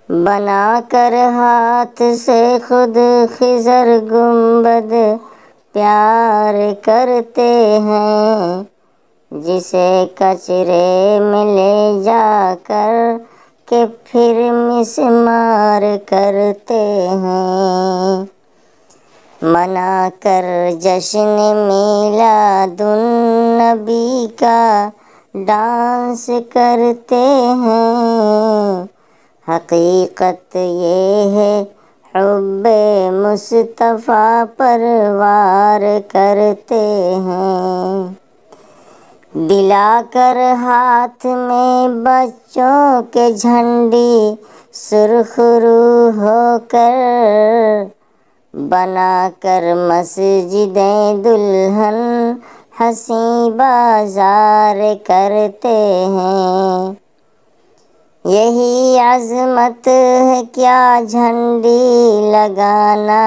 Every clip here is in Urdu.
بنا کر ہاتھ سے خود خضر گنبد پیار کرتے ہیں، جسے کچرے میں لے جا کر کہ پھر مسمار کرتے ہیں۔ منا کر جشن میلاد النبی کا ڈانس کرتے ہیں، حقیقت یہ ہے حب مصطفیٰ پر وار کرتے ہیں۔ دلا کر ہاتھ میں بچوں کے جھنڈی سرخ رو ہو کر، بنا کر مسجدیں دلہن حسین بازار کرتے ہیں۔ یہی عظمت ہے کیا جھنڈی لگانا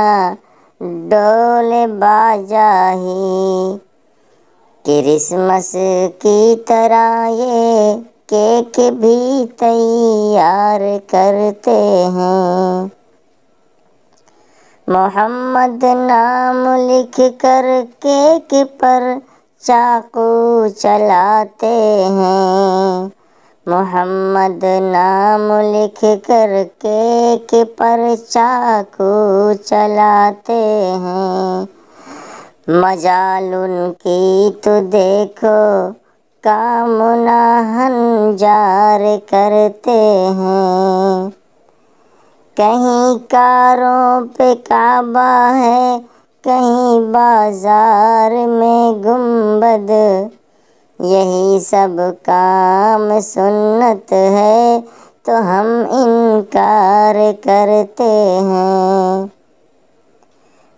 ڈول باجا ہی، کرسمس کی طرح یہ کیک بھی تیار کرتے ہیں۔ محمد نام لکھ کر کیک پر چاقو چلاتے ہیں، محمد نام لکھ کر کیک پر چاقو چلاتے ہیں۔ مجال ان کی تو دیکھو کام ناہنجار کرتے ہیں۔ کہیں کاروں پہ کعبہ ہے، کہیں بازار میں گنبد، یہی سب کام سنت ہے تو ہم انکار کرتے ہیں۔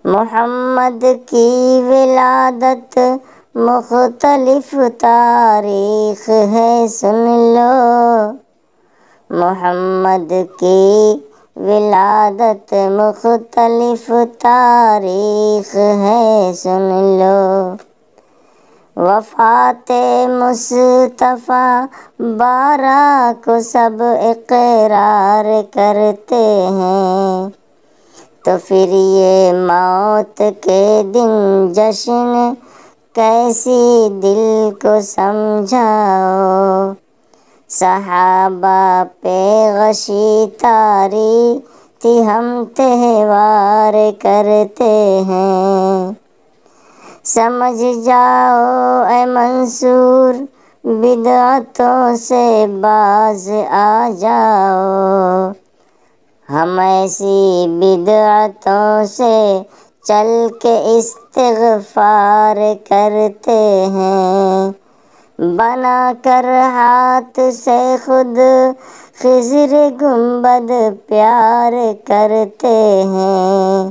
محمد کی ولادت مختلف تاریخ ہے، سن لو، محمد کی ولادت مختلف تاریخ ہے، سن لو۔ وفات مصطفیٰ 12 کو سب اقرار کرتے ہیں، تو پھر یہ موت کے دن جشن کیسی دل کو سمجھاؤ۔ صحابہ پہ غشی تاری تھی، ہم تہوار کرتے ہیں۔ سمجھ جاؤ اے منصور، بدعتوں سے باز آ جاؤ، ہم ایسی بدعتوں سے چل کے استغفار کرتے ہیں۔ بنا کر ہاتھ سے خود خضر گنبد پیار کرتے ہیں،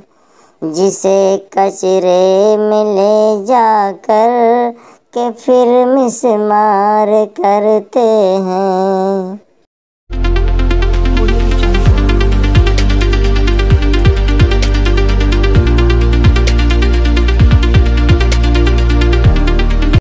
جسے کچرے میں لے جا کر کہ پھر مسمار کرتے ہیں۔